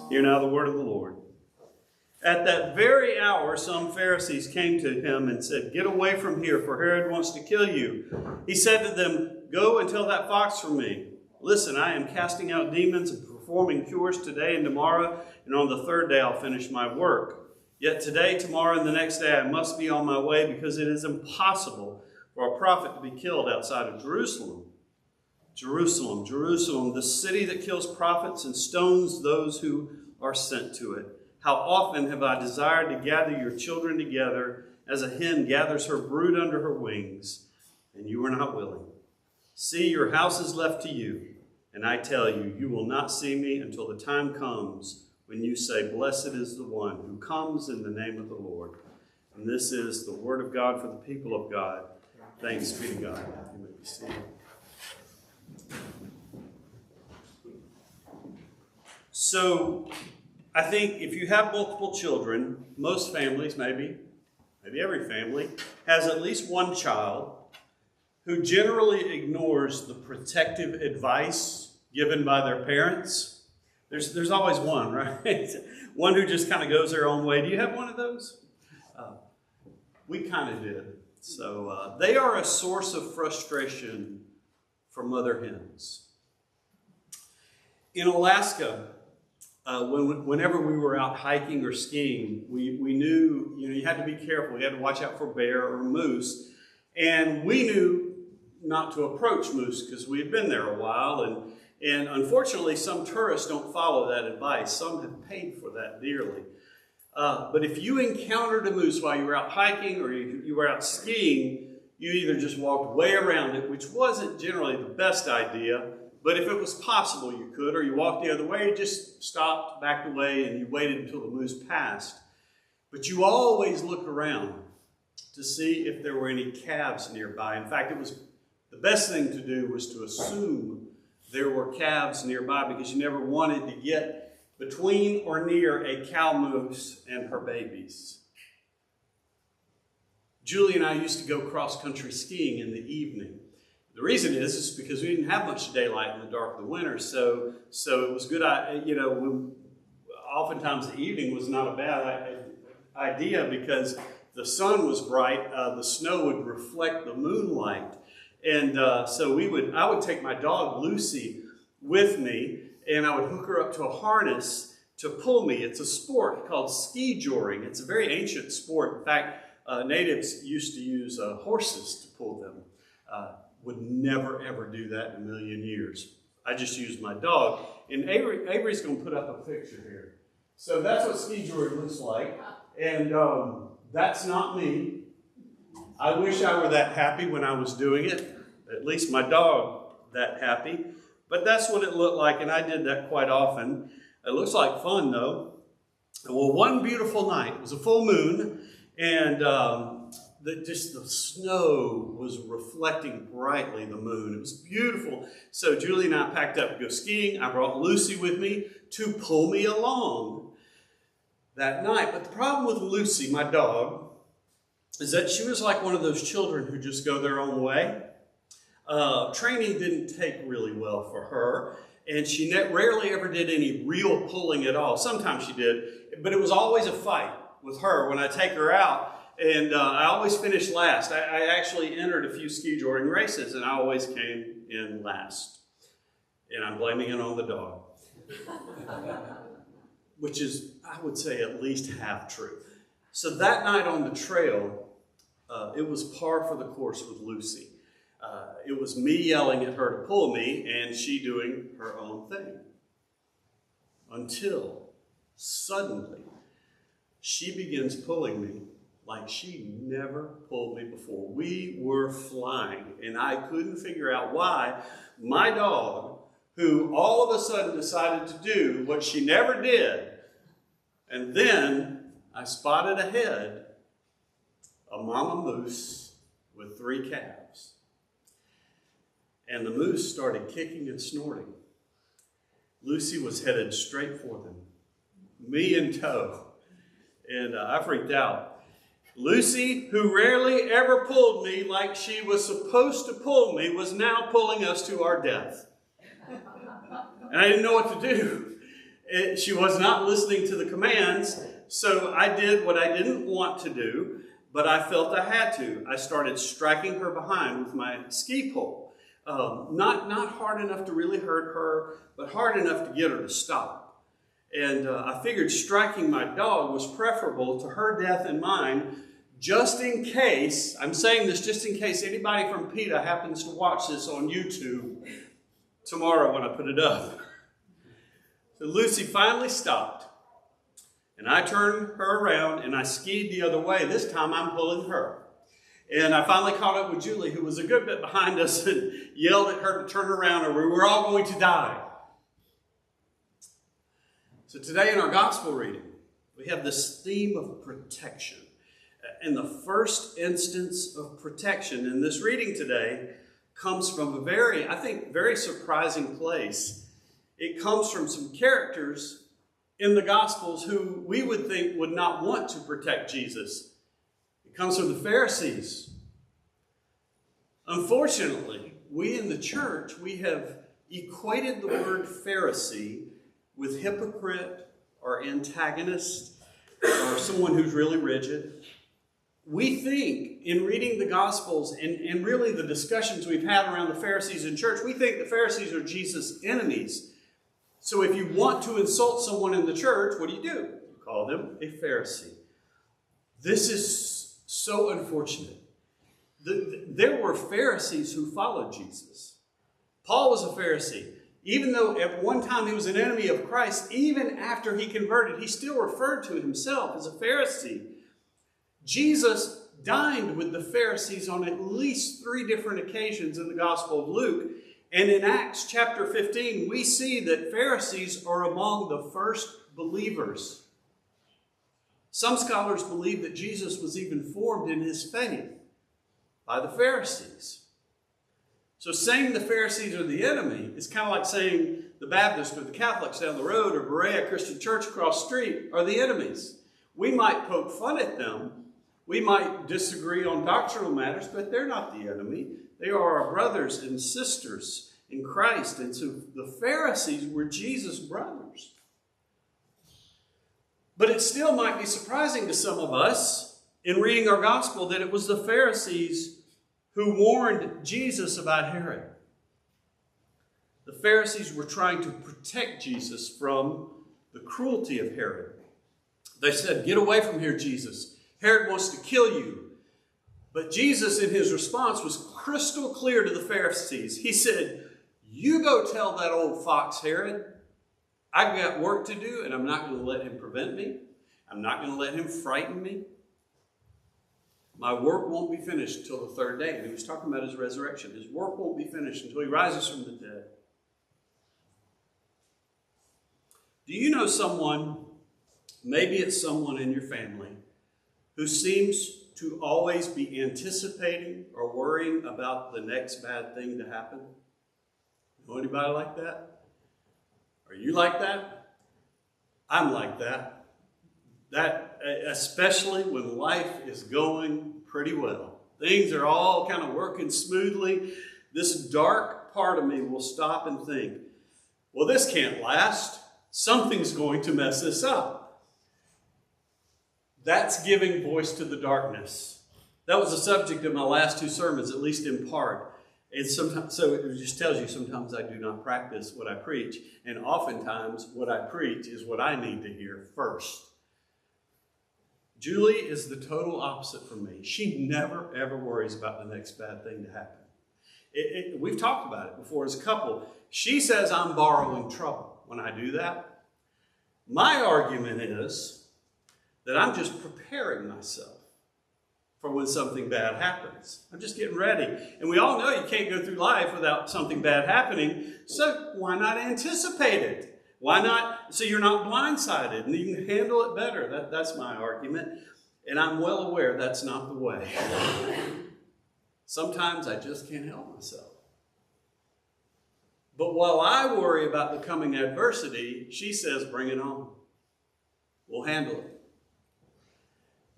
Hear now the word of the Lord. At that very hour, some Pharisees came to him and said, "Get away from here, for Herod wants to kill you." He said to them, "Go and tell that fox from me. Listen, I am casting out demons and performing cures today and tomorrow, and on the third day I'll finish my work. Yet today, tomorrow, and the next day I must be on my way, because it is impossible for a prophet to be killed outside of Jerusalem. Jerusalem, Jerusalem, the city that kills prophets and stones those who are sent to it. How often have I desired to gather your children together as a hen gathers her brood under her wings, and you were not willing. See, your house is left to you, and I tell you, you will not see me until the time comes when you say, 'Blessed is the one who comes in the name of the Lord.'" And this is the word of God for the people of God. Thanks be to God. You may be seated. So, I think if you have multiple children, most families, maybe every family, has at least one child who generally ignores the protective advice given by their parents. There's always one, right? One who just kind of goes their own way. Do you have one of those? We kind of did. So they are a source of frustration for mother hens. In Alaska, whenever we were out hiking or skiing, we knew, you had to be careful. You had to watch out for bear or moose. And we knew not to approach moose because we had been there a while. And unfortunately, some tourists don't follow that advice. Some have paid for that dearly. But if you encountered a moose while you were out hiking or you were out skiing, you either just walked way around it, which wasn't generally the best idea. But if it was possible, you could, or you walked the other way, you just stopped, backed away, and you waited until the moose passed. But you always look around to see if there were any calves nearby. In fact, the best thing to do was to assume there were calves nearby, because you never wanted to get between or near a cow moose and her babies. Julie and I used to go cross-country skiing in the evening. The reason is because we didn't have much daylight in the dark of the winter, so it was good. Oftentimes the evening was not a bad idea because the sun was bright. The snow would reflect the moonlight, and so I would take my dog Lucy with me, and I would hook her up to a harness to pull me. It's a sport called ski joring. It's a very ancient sport. In fact, natives used to use horses to pull them. Would never, ever do that in a million years. I just used my dog. And Avery's going to put up a picture here. So that's what ski joring looks like. And that's not me. I wish I were that happy when I was doing it. At least my dog that happy. But that's what it looked like, and I did that quite often. It looks like fun, though. Well, one beautiful night, it was a full moon, and the snow was reflecting brightly the moon. It was beautiful. So Julie and I packed up to go skiing. I brought Lucy with me to pull me along that night. But the problem with Lucy, my dog, is that she was like one of those children who just go their own way. Training didn't take really well for her, and she rarely ever did any real pulling at all. Sometimes she did, but it was always a fight with her when I take her out. And I always finished last. I actually entered a few ski joring races, and I always came in last. And I'm blaming it on the dog. Which is, I would say, at least half true. So that night on the trail, it was par for the course with Lucy. It was me yelling at her to pull me, and she doing her own thing. Until, suddenly, she begins pulling me like she never pulled me before. We were flying, and I couldn't figure out why my dog, who all of a sudden decided to do what she never did, and then I spotted ahead a mama moose with 3 calves. And the moose started kicking and snorting. Lucy was headed straight for them, me in tow, and I freaked out. Lucy, who rarely ever pulled me like she was supposed to pull me, was now pulling us to our death. And I didn't know what to do. She was not listening to the commands, so I did what I didn't want to do, but I felt I had to. I started striking her behind with my ski pole. Not hard enough to really hurt her, but hard enough to get her to stop. And I figured striking my dog was preferable to her death and mine, just in case, I'm saying this just in case anybody from PETA happens to watch this on YouTube tomorrow when I put it up. So Lucy finally stopped, and I turned her around and I skied the other way. This time I'm pulling her. And I finally caught up with Julie, who was a good bit behind us, and yelled at her to turn around or we were all going to die. So today in our gospel reading, we have this theme of protection. And the first instance of protection in this reading today comes from a very surprising place. It comes from some characters in the Gospels who we would think would not want to protect Jesus. It comes from the Pharisees. Unfortunately, we in the church, we have equated the word Pharisee with hypocrite or antagonist or someone who's really rigid. We think in reading the Gospels and really the discussions we've had around the Pharisees in church, we think the Pharisees are Jesus' enemies. So if you want to insult someone in the church, what do? You call them a Pharisee. This is so unfortunate. There were Pharisees who followed Jesus. Paul was a Pharisee. Even though at one time he was an enemy of Christ, even after he converted, he still referred to himself as a Pharisee. Jesus dined with the Pharisees on at least 3 different occasions in the Gospel of Luke. And in Acts chapter 15, we see that Pharisees are among the first believers. Some scholars believe that Jesus was even formed in his faith by the Pharisees. So saying the Pharisees are the enemy is kind of like saying the Baptists or the Catholics down the road or Berea Christian Church across the street are the enemies. We might poke fun at them. We might disagree on doctrinal matters, but they're not the enemy. They are our brothers and sisters in Christ. And so the Pharisees were Jesus' brothers. But it still might be surprising to some of us in reading our gospel that it was the Pharisees who warned Jesus about Herod. The Pharisees were trying to protect Jesus from the cruelty of Herod. They said, "Get away from here, Jesus. Herod wants to kill you." But Jesus, in his response, was crystal clear to the Pharisees. He said, "You go tell that old fox Herod, I've got work to do, and I'm not going to let him prevent me. I'm not going to let him frighten me. My work won't be finished until the 3rd day." And he was talking about his resurrection. His work won't be finished until he rises from the dead. Do you know someone, maybe it's someone in your family, who seems to always be anticipating or worrying about the next bad thing to happen? Know anybody like that? Are you like that? I'm like that. That, especially when life is going pretty well. Things are all kind of working smoothly. This dark part of me will stop and think, well, this can't last. Something's going to mess this up. That's giving voice to the darkness. That was the subject of my last 2 sermons, at least in part. And sometimes, so it just tells you sometimes I do not practice what I preach. And oftentimes what I preach is what I need to hear first. Julie is the total opposite from me. She never, ever worries about the next bad thing to happen. We've talked about it before as a couple. She says I'm borrowing trouble when I do that. My argument is that I'm just preparing myself for when something bad happens. I'm just getting ready. And we all know you can't go through life without something bad happening. So why not anticipate it? Why not, so you're not blindsided and you can handle it better? That's my argument. And I'm well aware that's not the way. Sometimes I just can't help myself. But while I worry about the coming adversity, she says, bring it on. We'll handle it.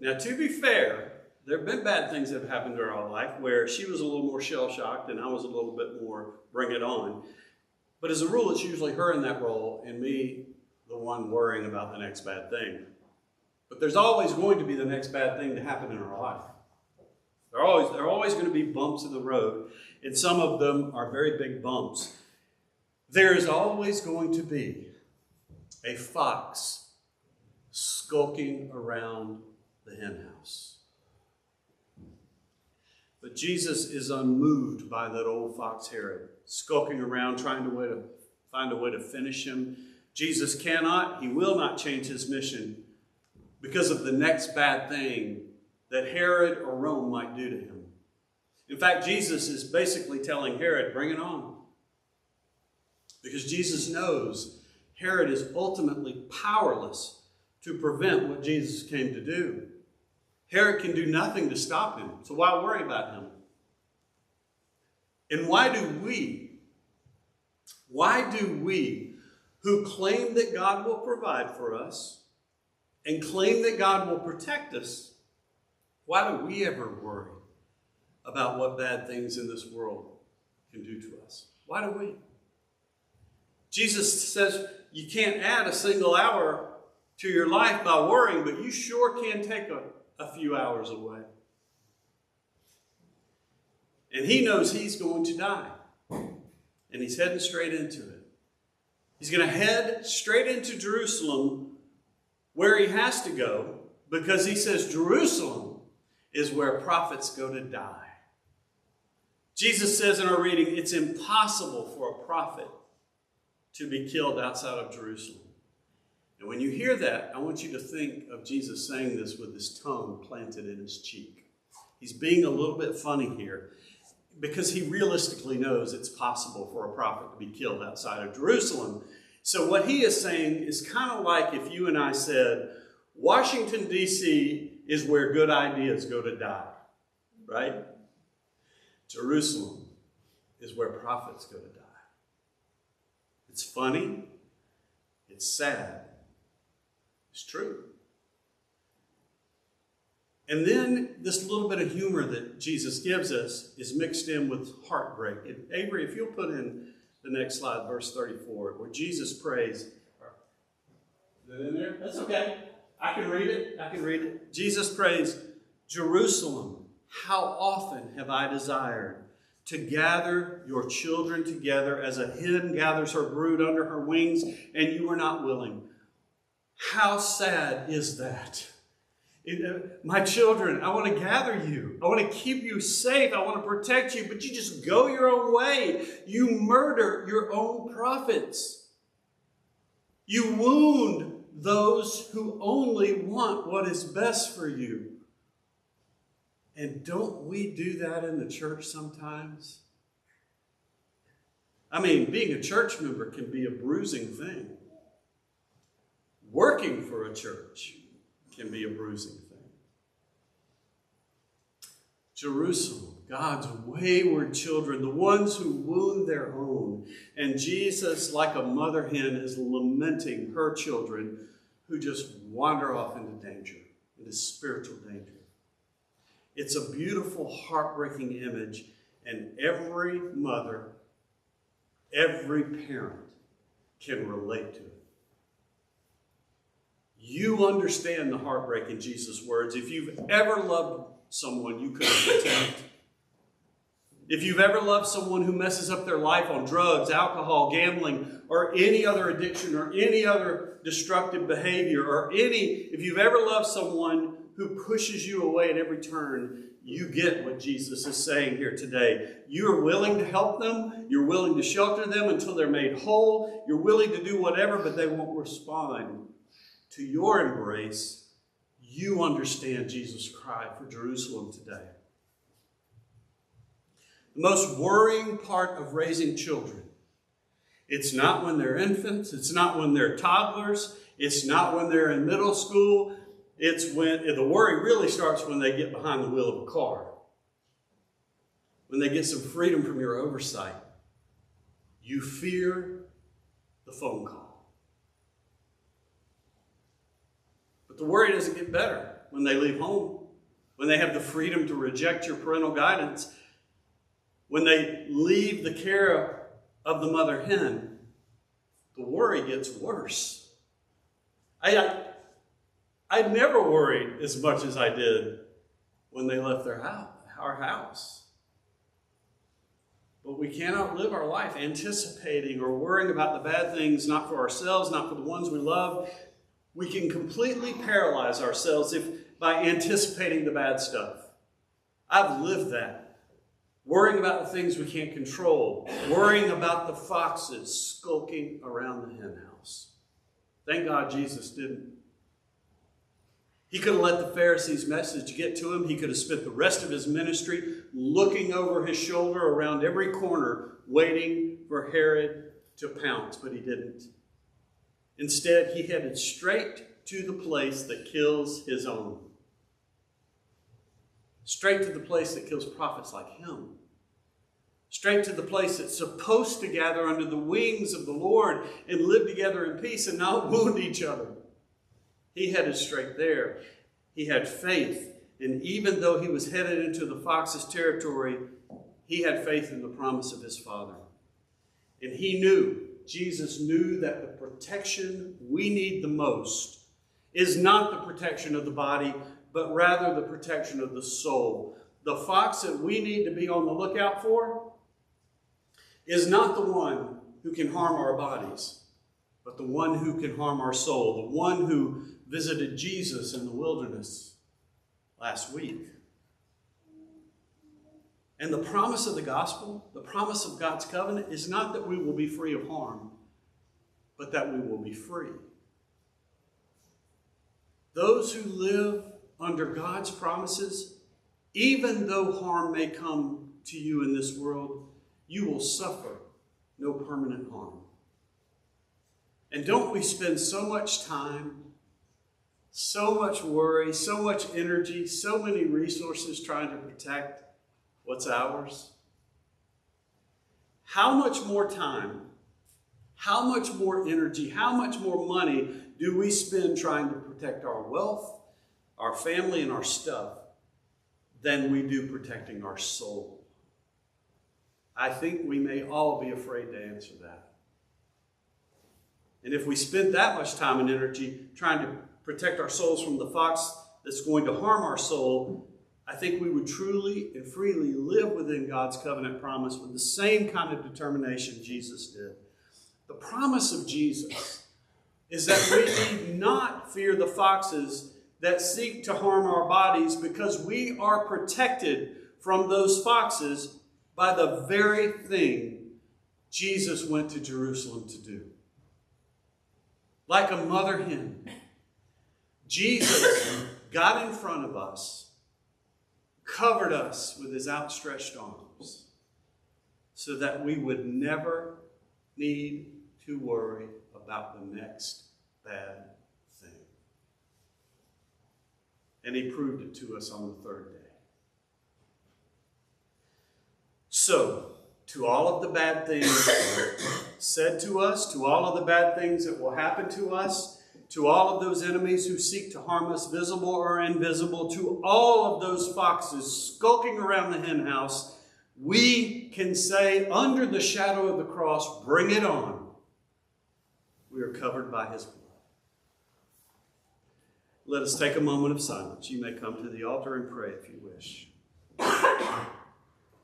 Now, to be fair, there have been bad things that have happened to our life where she was a little more shell-shocked and I was a little bit more bring it on. But as a rule, it's usually her in that role and me the one worrying about the next bad thing. But there's always going to be the next bad thing to happen in our life. There are always going to be bumps in the road, and some of them are very big bumps. There is always going to be a fox skulking around the henhouse. But Jesus is unmoved by that old fox Herod, skulking around trying to find a way to finish him. Jesus cannot, he will not change his mission because of the next bad thing that Herod or Rome might do to him. In fact, Jesus is basically telling Herod, bring it on. Because Jesus knows Herod is ultimately powerless to prevent what Jesus came to do. Herod can do nothing to stop him, so why worry about him? And why do we who claim that God will provide for us and claim that God will protect us, why do we ever worry about what bad things in this world can do to us? Why do we? Jesus says you can't add a single hour to your life by worrying, but you sure can take a few hours away. And he knows he's going to die. And he's heading straight into it. He's going to head straight into Jerusalem where he has to go because he says Jerusalem is where prophets go to die. Jesus says in our reading, it's impossible for a prophet to be killed outside of Jerusalem. And when you hear that, I want you to think of Jesus saying this with his tongue planted in his cheek. He's being a little bit funny here because he realistically knows it's possible for a prophet to be killed outside of Jerusalem. So what he is saying is kind of like if you and I said, Washington, D.C. is where good ideas go to die, right? Jerusalem is where prophets go to die. It's funny. It's sad. It's true. And then this little bit of humor that Jesus gives us is mixed in with heartbreak. And Avery, if you'll put in the next slide, verse 34, where Jesus prays. Is that in there? That's okay. I can read it. Jesus prays, Jerusalem, how often have I desired to gather your children together as a hen gathers her brood under her wings, and you were not willing. How sad is that? My children, I want to gather you. I want to keep you safe. I want to protect you, but you just go your own way. You murder your own prophets. You wound those who only want what is best for you. And don't we do that in the church sometimes? I mean, being a church member can be a bruising thing. Working for a church can be a bruising thing. Jerusalem, God's wayward children, the ones who wound their own. And Jesus, like a mother hen, is lamenting her children who just wander off into danger, into spiritual danger. It's a beautiful, heartbreaking image, and every mother, every parent can relate to it. You understand the heartbreak in Jesus' words. If you've ever loved someone you couldn't protect, if you've ever loved someone who messes up their life on drugs, alcohol, gambling, or any other addiction, or any other destructive behavior, or if you've ever loved someone who pushes you away at every turn, you get what Jesus is saying here today. You are willing to help them. You're willing to shelter them until they're made whole. You're willing to do whatever, but they won't respond to your embrace. You understand Jesus' cry for Jerusalem today. The most worrying part of raising children, it's not when they're infants. It's not when they're toddlers. It's not when they're in middle school. It's when the worry really starts when they get behind the wheel of a car. When they get some freedom from your oversight. You fear the phone call. But the worry doesn't get better when they leave home. When they have the freedom to reject your parental guidance. When they leave the care of the mother hen. The worry gets worse. I never worried as much as I did when they left our house. But we cannot live our life anticipating or worrying about the bad things, not for ourselves, not for the ones we love. We can completely paralyze ourselves by anticipating the bad stuff. I've lived that. Worrying about the things we can't control. Worrying about the foxes skulking around the hen house. Thank God Jesus didn't. He could have let the Pharisees' message get to him. He could have spent the rest of his ministry looking over his shoulder around every corner, waiting for Herod to pounce, but he didn't. Instead, he headed straight to the place that kills his own. Straight to the place that kills prophets like him. Straight to the place that's supposed to gather under the wings of the Lord and live together in peace and not wound each other. He headed straight there. He had faith. And even though he was headed into the fox's territory, he had faith in the promise of his Father. And Jesus knew that the protection we need the most is not the protection of the body, but rather the protection of the soul. The fox that we need to be on the lookout for is not the one who can harm our bodies, but the one who can harm our soul, the one who visited Jesus in the wilderness last week. And the promise of the gospel, the promise of God's covenant, is not that we will be free of harm, but that we will be free. Those who live under God's promises, even though harm may come to you in this world, you will suffer no permanent harm. And don't we spend so much time, so much worry, so much energy, so many resources trying to protect what's ours? How much more time, how much more energy, how much more money do we spend trying to protect our wealth, our family, and our stuff than we do protecting our soul? I think we may all be afraid to answer that. And if we spent that much time and energy trying to protect our souls from the fox that's going to harm our soul, I think we would truly and freely live within God's covenant promise with the same kind of determination Jesus did. The promise of Jesus is that we need not fear the foxes that seek to harm our bodies, because we are protected from those foxes by the very thing Jesus went to Jerusalem to do. Like a mother hen, Jesus got in front of us, covered us with his outstretched arms, so that we would never need to worry about the next bad thing. And he proved it to us on the third day. So, to all of the bad things said to us, to all of the bad things that will happen to us, to all of those enemies who seek to harm us, visible or invisible, to all of those foxes skulking around the hen house, we can say under the shadow of the cross, bring it on. We are covered by his blood. Let us take a moment of silence. You may come to the altar and pray if you wish.